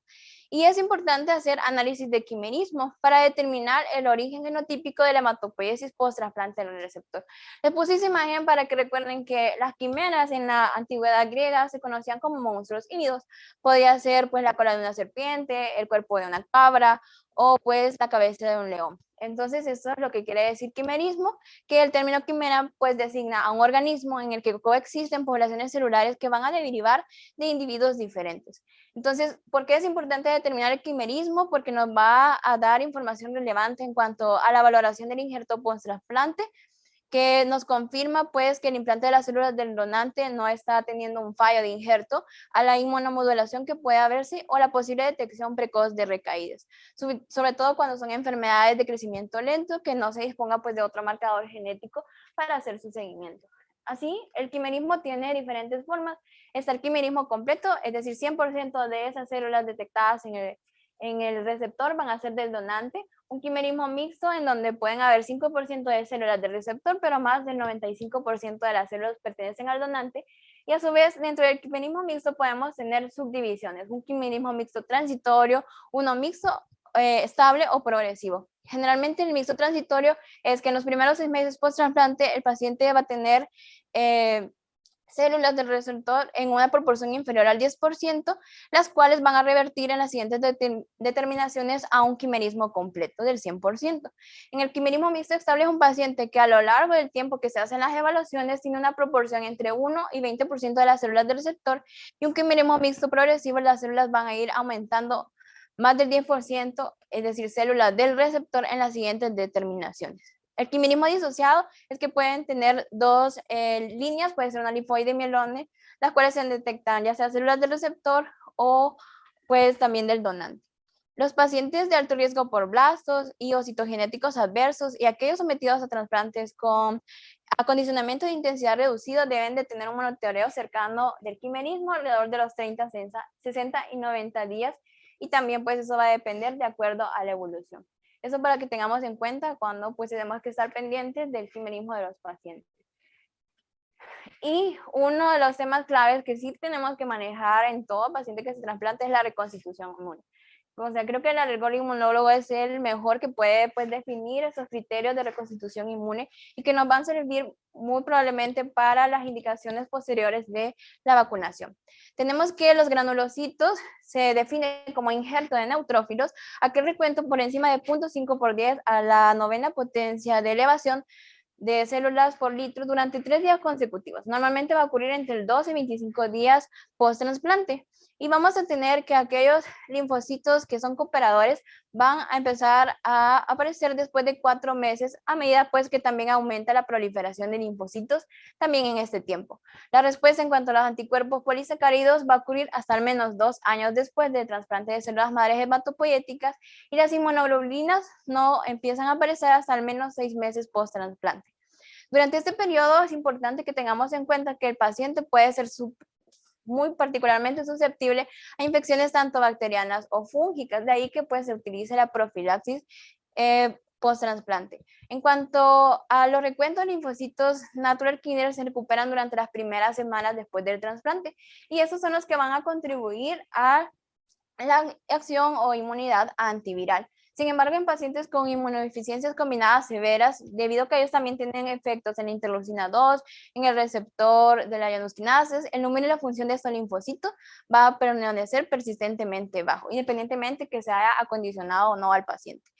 Y es importante hacer análisis de quimerismo para determinar el origen genotípico de la hematopoiesis post-trasplante del receptor. Les puse esa imagen para que recuerden que las quimeras en la antigüedad griega se conocían como monstruos híbridos. Podía ser pues la cola de una serpiente, el cuerpo de una cabra o pues la cabeza de un león. Entonces eso es lo que quiere decir quimerismo, que el término quimera pues designa a un organismo en el que coexisten poblaciones celulares que van a derivar de individuos diferentes. Entonces, ¿por qué es importante determinar el quimerismo? Porque nos va a dar información relevante en cuanto a la valoración del injerto post-trasplante, que nos confirma pues que el implante de las células del donante no está teniendo un fallo de injerto, a la inmunomodulación que puede haberse o la posible detección precoz de recaídas, sobre todo cuando son enfermedades de crecimiento lento que no se disponga pues de otro marcador genético para hacer su seguimiento. Así, el quimerismo tiene diferentes formas. Está el quimerismo completo, es decir, 100% de esas células detectadas en el receptor van a ser del donante. Un quimerismo mixto en donde pueden haber 5% de células del receptor, pero más del 95% de las células pertenecen al donante. Y a su vez, dentro del quimerismo mixto podemos tener subdivisiones. Un quimerismo mixto transitorio, uno mixto estable o progresivo. Generalmente el mixto transitorio es que en los primeros 6 meses post-trasplante el paciente va a tener células del receptor en una proporción inferior al 10%, las cuales van a revertir en las siguientes determinaciones a un quimerismo completo del 100%. En el quimerismo mixto estable es un paciente que a lo largo del tiempo que se hacen las evaluaciones tiene una proporción entre 1 y 20% de las células del receptor, y un quimerismo mixto progresivo, las células van a ir aumentando más del 10%, es decir, células del receptor en las siguientes determinaciones. El quimerismo disociado es que pueden tener dos líneas, puede ser una linfoide y mieloide, las cuales se detectan ya sea células del receptor o pues también del donante. Los pacientes de alto riesgo por blastos y o citogenéticos adversos y aquellos sometidos a trasplantes con acondicionamiento de intensidad reducido deben de tener un monitoreo cercano del quimerismo alrededor de los 30, 60 y 90 días, y también pues eso va a depender de acuerdo a la evolución. Eso para que tengamos en cuenta cuando pues tenemos que estar pendientes del quimerismo de los pacientes. Y uno de los temas claves que sí tenemos que manejar en todo paciente que se trasplante es la reconstitución inmune. O sea, creo que el alergólogo inmunólogo es el mejor que puede pues, definir esos criterios de reconstitución inmune y que nos van a servir muy probablemente para las indicaciones posteriores de la vacunación. Tenemos que los granulocitos se definen como injerto de neutrófilos, aquel recuento por encima de 0.5 por 10 a la novena potencia de elevación de células por litro durante 3 días consecutivos. Normalmente va a ocurrir entre el 12 y 25 días post-trasplante. Y vamos a tener que aquellos linfocitos que son cooperadores van a empezar a aparecer después de 4 meses, a medida pues que también aumenta la proliferación de linfocitos también en este tiempo. La respuesta en cuanto a los anticuerpos polisacáridos va a ocurrir hasta al menos 2 años después del trasplante de células madres hematopoyéticas, y las inmunoglobulinas no empiezan a aparecer hasta al menos 6 meses post-trasplante. Durante este periodo es importante que tengamos en cuenta que el paciente puede ser muy particularmente susceptible a infecciones tanto bacterianas o fúngicas, de ahí que pues se utilice la profilaxis post-trasplante. En cuanto a los recuentos de linfocitos natural killer, se recuperan durante las primeras semanas después del trasplante, y esos son los que van a contribuir a la acción o inmunidad antiviral. Sin embargo, en pacientes con inmunodeficiencias combinadas severas, debido a que ellos también tienen efectos en la interleucina 2, en el receptor de la llanoskinases, el número y la función de estos linfocitos va a permanecer persistentemente bajo, independientemente que se haya acondicionado o no al paciente.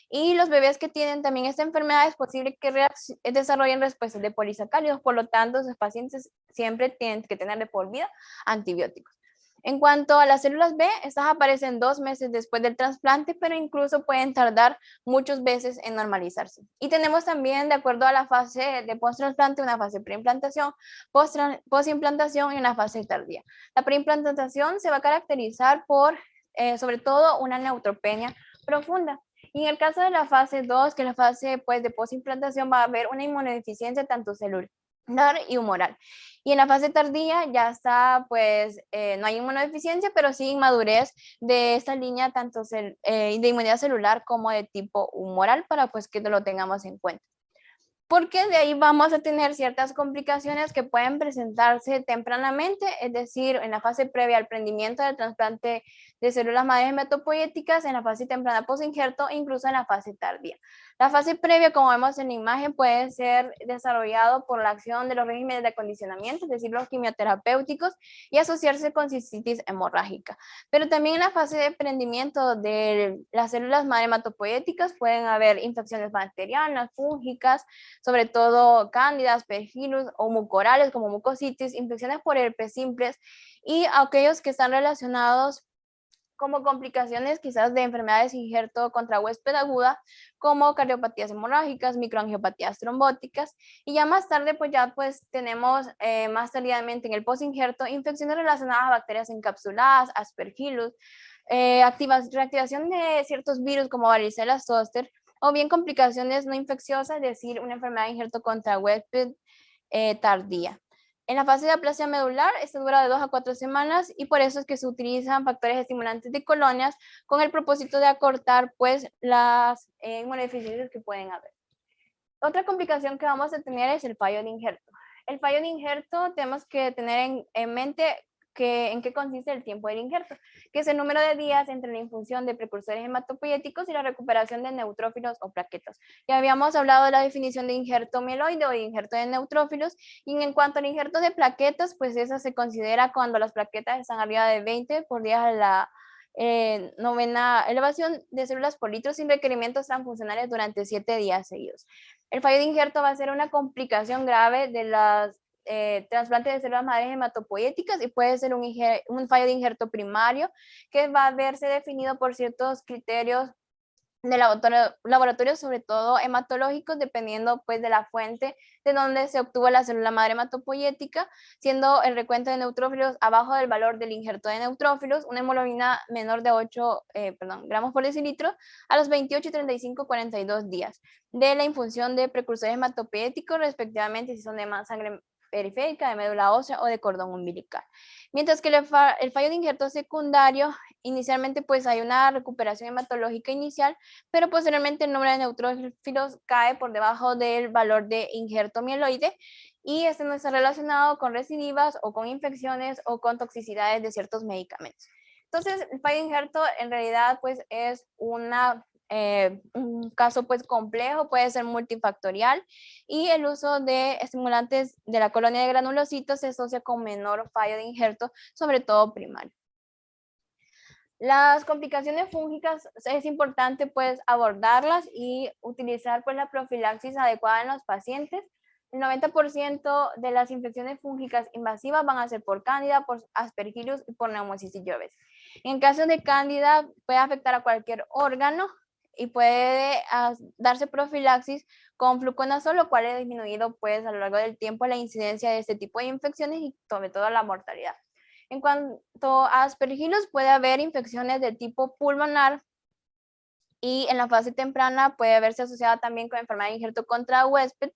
Y los bebés que tienen también esta enfermedad es posible que desarrollen respuestas de polisacáridos, por lo tanto, esos pacientes siempre tienen que tener de por vida antibióticos. En cuanto a las células B, estas aparecen 2 meses después del trasplante, pero incluso pueden tardar muchos meses en normalizarse. Y tenemos también, de acuerdo a la fase de post-trasplante, una fase preimplantación, postimplantación y una fase tardía. La preimplantación se va a caracterizar por, sobre todo, una neutropenia profunda. Y en el caso de la fase 2, que es la fase pues, de postimplantación, va a haber una inmunodeficiencia tanto celular y humoral. Y en la fase tardía ya está, pues, no hay inmunodeficiencia, pero sí inmadurez de esta línea tanto de inmunidad celular como de tipo humoral, para pues que lo tengamos en cuenta. Porque de ahí vamos a tener ciertas complicaciones que pueden presentarse tempranamente, es decir, en la fase previa al prendimiento del trasplante de células madres hematopoyéticas, en la fase temprana post-injerto e incluso en la fase tardía. La fase previa, como vemos en la imagen, puede ser desarrollado por la acción de los regímenes de acondicionamiento, es decir, los quimioterapéuticos, y asociarse con cistitis hemorrágica. Pero también en la fase de prendimiento de las células madre hematopoyéticas pueden haber infecciones bacterianas, fúngicas, sobre todo cándidas, aspergillus o mucorales como mucositis, infecciones por herpes simples, y aquellos que están relacionados como complicaciones quizás de enfermedades injerto contra huésped aguda, como cardiopatías hemorrágicas, microangiopatías trombóticas, y ya más tarde pues tenemos más tardíamente en el post-injerto infecciones relacionadas a bacterias encapsuladas, aspergillus, reactivación de ciertos virus como varicela zoster, o bien complicaciones no infecciosas, es decir, una enfermedad de injerto contra huésped tardía. En la fase de aplasia medular, esta dura de 2 a 4 semanas, y por eso es que se utilizan factores estimulantes de colonias con el propósito de acortar pues las inmunodeficiencias que pueden haber. Otra complicación que vamos a tener es el fallo de injerto. El fallo de injerto tenemos que tener en mente ¿en qué consiste el tiempo del injerto? Que es el número de días entre la infusión de precursores hematopoyéticos y la recuperación de neutrófilos o plaquetas. Ya habíamos hablado de la definición de injerto mieloide o de injerto de neutrófilos, y en cuanto al injerto de plaquetas, pues esa se considera cuando las plaquetas están arriba de 20 por 10 a la novena elevación de células por litro sin requerimientos transfuncionales durante 7 días seguidos. El fallo de injerto va a ser una complicación grave de las trasplantes de células madres hematopoyéticas y puede ser un fallo de injerto primario que va a verse definido por ciertos criterios de laboratorios, sobre todo hematológicos, dependiendo pues de la fuente de donde se obtuvo la célula madre hematopoyética, siendo el recuento de neutrófilos abajo del valor del injerto de neutrófilos, una hemoglobina menor de 8 gramos por decilitro a los 28, 35, 42 días de la infusión de precursores hematopoyéticos, respectivamente, si son de sangre periférica, de médula ósea o de cordón umbilical. Mientras que el fallo de injerto secundario, inicialmente pues hay una recuperación hematológica inicial, pero posteriormente el número de neutrófilos cae por debajo del valor de injerto mieloide y este no está relacionado con recidivas o con infecciones o con toxicidades de ciertos medicamentos. Entonces, el fallo de injerto en realidad pues es un caso pues complejo, puede ser multifactorial, y el uso de estimulantes de la colonia de granulocitos se asocia con menor fallo de injerto, sobre todo primario. Las complicaciones fúngicas es importante pues abordarlas y utilizar pues la profilaxis adecuada en los pacientes. El 90% de las infecciones fúngicas invasivas van a ser por cándida, por aspergillus y por pneumocystis bovis. En caso de cándida puede afectar a cualquier órgano y puede darse profilaxis con fluconazol, lo cual ha disminuido pues a lo largo del tiempo la incidencia de este tipo de infecciones y sobre todo la mortalidad. En cuanto a aspergillus, puede haber infecciones de tipo pulmonar y en la fase temprana puede verse asociada también con enfermedad de injerto contra huésped.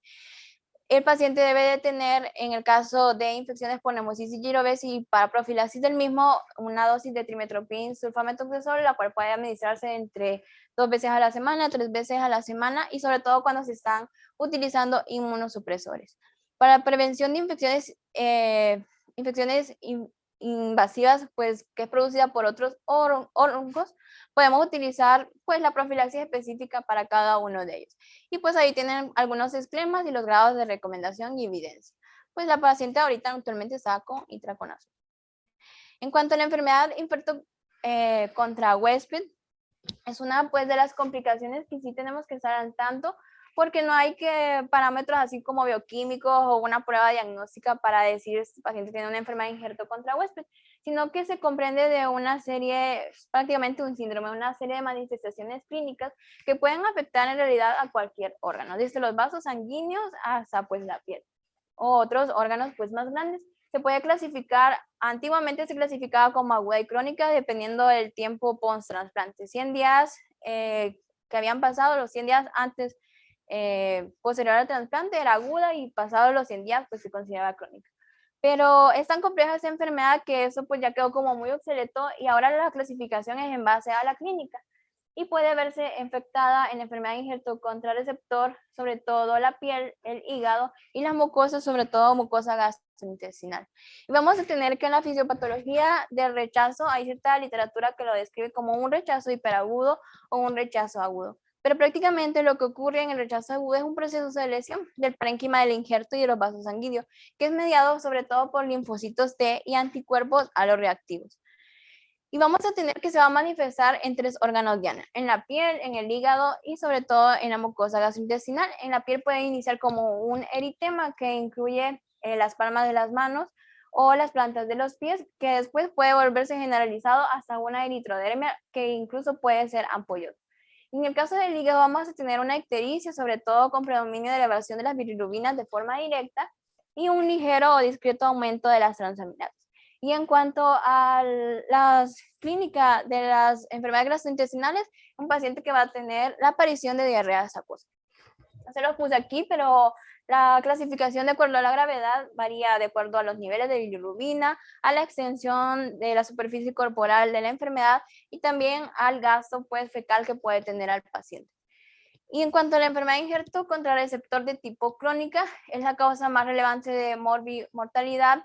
El paciente debe de tener, en el caso de infecciones por Pneumocystis jirovecii y para profilaxis del mismo, una dosis de trimetoprim sulfamethoxazol, la cual puede administrarse entre 2 veces a la semana, 3 veces a la semana, y sobre todo cuando se están utilizando inmunosupresores. Para prevención de infecciones invasivas, pues que es producida por otros hongos, podemos utilizar pues la profilaxis específica para cada uno de ellos. Y pues ahí tienen algunos esquemas y los grados de recomendación y evidencia. Pues la paciente ahorita actualmente está con itraconazol. En cuanto a la enfermedad infarto contra huésped, es una pues de las complicaciones que sí tenemos que estar al tanto, porque no hay parámetros así como bioquímicos o una prueba diagnóstica para decir si el paciente tiene una enfermedad de injerto contra huésped, sino que se comprende de una serie, prácticamente un síndrome, una serie de manifestaciones clínicas que pueden afectar en realidad a cualquier órgano, desde los vasos sanguíneos hasta pues la piel o otros órganos pues más grandes. Se puede clasificar, antiguamente se clasificaba como aguda y crónica dependiendo del tiempo post-trasplante. 100 días que habían pasado, los 100 días antes, posterior al trasplante era aguda, y pasados los 100 días pues se consideraba crónica. Pero es tan compleja esa enfermedad que eso pues ya quedó como muy obsoleto, y ahora la clasificación es en base a la clínica y puede verse infectada en la enfermedad de injerto contra receptor, sobre todo la piel, el hígado y las mucosas, sobre todo mucosa gastrointestinal. Y vamos a tener que en la fisiopatología del rechazo hay cierta literatura que lo describe como un rechazo hiperagudo o un rechazo agudo. Pero prácticamente lo que ocurre en el rechazo agudo es un proceso de lesión del parénquima del injerto y de los vasos sanguíneos, que es mediado sobre todo por linfocitos T y anticuerpos a los reactivos. Y vamos a tener que se va a manifestar en 3 órganos diana, en la piel, en el hígado y sobre todo en la mucosa gastrointestinal. En la piel puede iniciar como un eritema que incluye las palmas de las manos o las plantas de los pies, que después puede volverse generalizado hasta una eritrodermia que incluso puede ser ampollosa. En el caso del hígado vamos a tener una ictericia, sobre todo con predominio de elevación de las bilirrubinas de forma directa y un ligero o discreto aumento de las transaminases. Y en cuanto a las clínicas de las enfermedades gastrointestinales, un paciente que va a tener la aparición de diarrea acuosa. Se los puse aquí, pero la clasificación de acuerdo a la gravedad varía de acuerdo a los niveles de bilirrubina, a la extensión de la superficie corporal de la enfermedad y también al gasto pues, fecal que puede tener al paciente. Y en cuanto a la enfermedad de injerto contra receptor de tipo crónica, es la causa más relevante de mortalidad,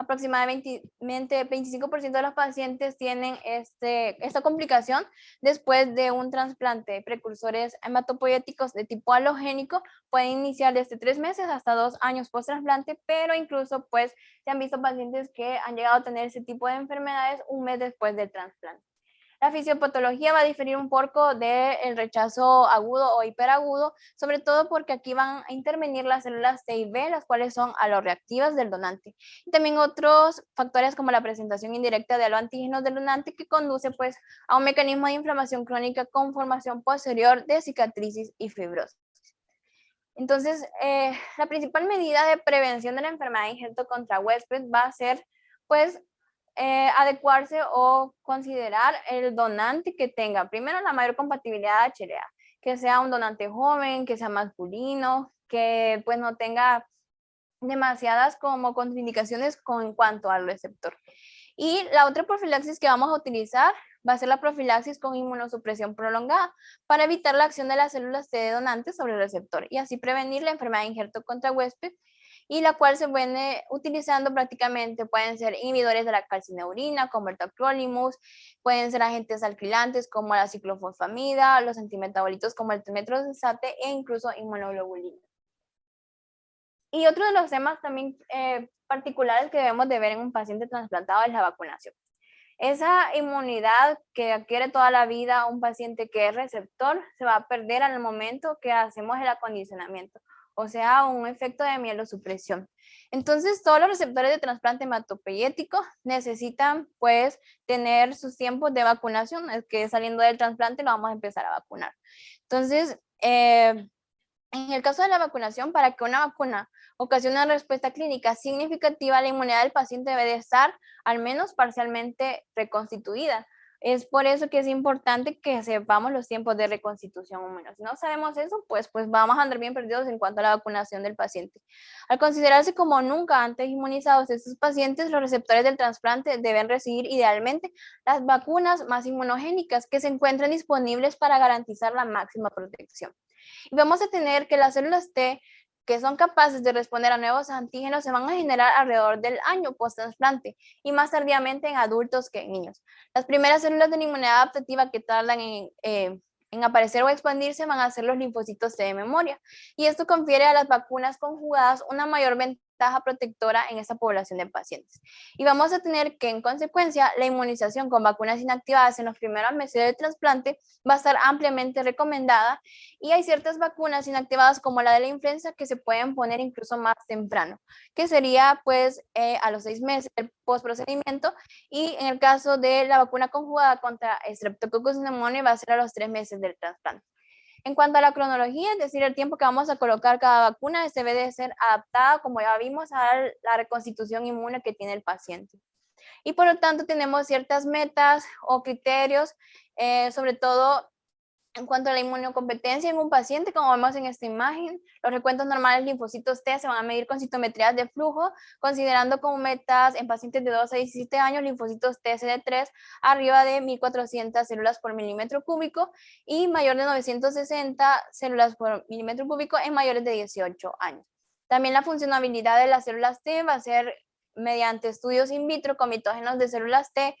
aproximadamente 25% de los pacientes tienen esta complicación después de un trasplante. Precursores hematopoyéticos de tipo halogénico pueden iniciar desde 3 meses hasta 2 años post trasplante, pero incluso pues se han visto pacientes que han llegado a tener ese tipo de enfermedades un mes después del trasplante. La fisiopatología va a diferir un poco del rechazo agudo o hiperagudo, sobre todo porque aquí van a intervenir las células T y B, las cuales son aloreactivas del donante. Y también otros factores como la presentación indirecta de aloantígenos del donante que conduce pues a un mecanismo de inflamación crónica con formación posterior de cicatrices y fibrosis. Entonces, la principal medida de prevención de la enfermedad de injerto contra huésped va a ser pues adecuarse o considerar el donante que tenga. Primero, la mayor compatibilidad HLA, que sea un donante joven, que sea masculino, que pues no tenga demasiadas como contraindicaciones en cuanto al receptor. Y la otra profilaxis que vamos a utilizar va a ser la profilaxis con inmunosupresión prolongada para evitar la acción de las células T de donantes sobre el receptor y así prevenir la enfermedad de injerto contra huésped, y la cual se viene utilizando prácticamente, pueden ser inhibidores de la calcineurina como el tacrolimus, pueden ser agentes alquilantes como la ciclofosfamida, los antimetabolitos como el metrozesate e incluso inmunoglobulina. Y otro de los temas también particulares que debemos de ver en un paciente trasplantado es la vacunación. Esa inmunidad que adquiere toda la vida un paciente que es receptor se va a perder al momento que hacemos el acondicionamiento, o sea, un efecto de mielosupresión. Entonces, todos los receptores de trasplante hematopoyético necesitan, pues, tener sus tiempos de vacunación. Es que saliendo del trasplante lo vamos a empezar a vacunar. Entonces, en el caso de la vacunación, para que una vacuna ocasione una respuesta clínica significativa, la inmunidad del paciente debe de estar al menos parcialmente reconstituida. Es por eso que es importante que sepamos los tiempos de reconstitución humanos. Si no sabemos eso, pues vamos a andar bien perdidos en cuanto a la vacunación del paciente. Al considerarse como nunca antes inmunizados estos pacientes, los receptores del trasplante deben recibir idealmente las vacunas más inmunogénicas que se encuentran disponibles para garantizar la máxima protección. Y vamos a tener que las células T que son capaces de responder a nuevos antígenos se van a generar alrededor del año post-trasplante y más tardíamente en adultos que en niños. Las primeras células de la inmunidad adaptativa que tardan en aparecer o expandirse van a ser los linfocitos T de memoria, y esto confiere a las vacunas conjugadas una mayor ventaja protectora en esta población de pacientes. Y vamos a tener que, en consecuencia, la inmunización con vacunas inactivadas en los primeros meses del trasplante va a estar ampliamente recomendada, y hay ciertas vacunas inactivadas como la de la influenza que se pueden poner incluso más temprano, que sería pues a los 6 meses del postprocedimiento, y en el caso de la vacuna conjugada contra Streptococcus pneumoniae va a ser a los 3 meses del trasplante. En cuanto a la cronología, es decir, el tiempo que vamos a colocar cada vacuna, debe de ser adaptada, como ya vimos, a la reconstitución inmune que tiene el paciente. Y por lo tanto tenemos ciertas metas o criterios, sobre todo en cuanto a la inmunocompetencia en un paciente, como vemos en esta imagen, los recuentos normales linfocitos T se van a medir con citometrías de flujo, considerando como metas en pacientes de 2 a 17 años linfocitos TCD3 arriba de 1400 células por milímetro cúbico y mayor de 960 células por milímetro cúbico en mayores de 18 años. También la funcionabilidad de las células T va a ser mediante estudios in vitro con mitógenos de células T,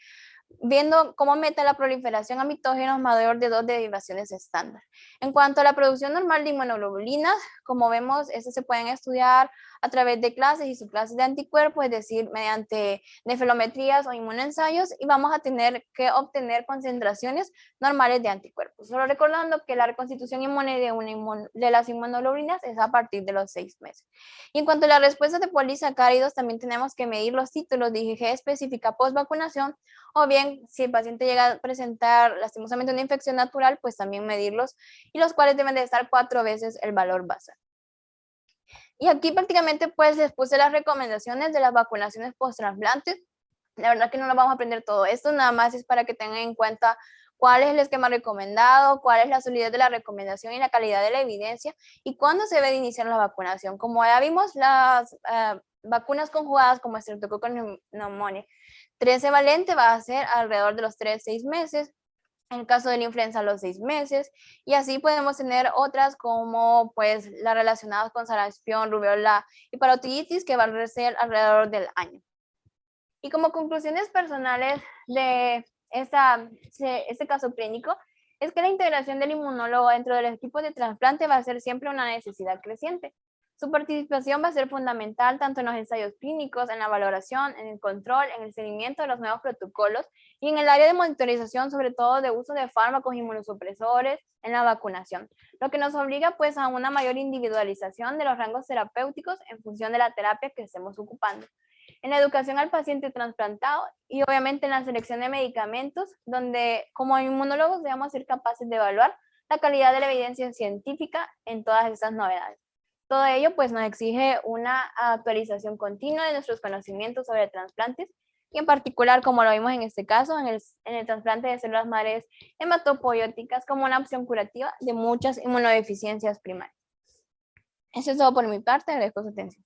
viendo cómo meta la proliferación a mitógenos mayor de 2 derivaciones estándar. En cuanto a la producción normal de inmunoglobulinas, como vemos, estas se pueden estudiar a través de clases y subclases de anticuerpos, es decir, mediante nefelometrías o inmunoensayos, y vamos a tener que obtener concentraciones normales de anticuerpos. Solo recordando que la reconstitución inmune de las inmunoglobulinas es a partir de los 6 meses. Y en cuanto a la respuesta de polisacáridos, también tenemos que medir los títulos de IgG específica post vacunación, o bien si el paciente llega a presentar lastimosamente una infección natural, pues también medirlos, y los cuales deben de estar 4 veces el valor basal. Y aquí prácticamente pues les puse las recomendaciones de las vacunaciones post-trasplantes. La verdad que no nos vamos a aprender todo esto, nada más es para que tengan en cuenta cuál es el esquema recomendado, cuál es la solidez de la recomendación y la calidad de la evidencia, y cuándo se debe de iniciar la vacunación. Como ya vimos, las vacunas conjugadas como Streptococcus pneumoniae 13 valente va a ser alrededor de los 3-6 meses, en el caso de la influenza a los 6 meses, y así podemos tener otras como pues las relacionadas con sarampión, rubiola y parotiditis que van a ser alrededor del año. Y como conclusiones personales de este caso clínico, es que la integración del inmunólogo dentro de los equipos de trasplante va a ser siempre una necesidad creciente. Su participación va a ser fundamental tanto en los ensayos clínicos, en la valoración, en el control, en el seguimiento de los nuevos protocolos y en el área de monitorización, sobre todo de uso de fármacos inmunosupresores en la vacunación, lo que nos obliga pues a una mayor individualización de los rangos terapéuticos en función de la terapia que estemos ocupando. En la educación al paciente trasplantado y obviamente en la selección de medicamentos, donde como inmunólogos debemos ser capaces de evaluar la calidad de la evidencia científica en todas estas novedades. Todo ello pues nos exige una actualización continua de nuestros conocimientos sobre trasplantes y en particular, como lo vimos en este caso, en el trasplante de células madres hematopoiéticas como una opción curativa de muchas inmunodeficiencias primarias. Eso es todo por mi parte, agradezco su atención.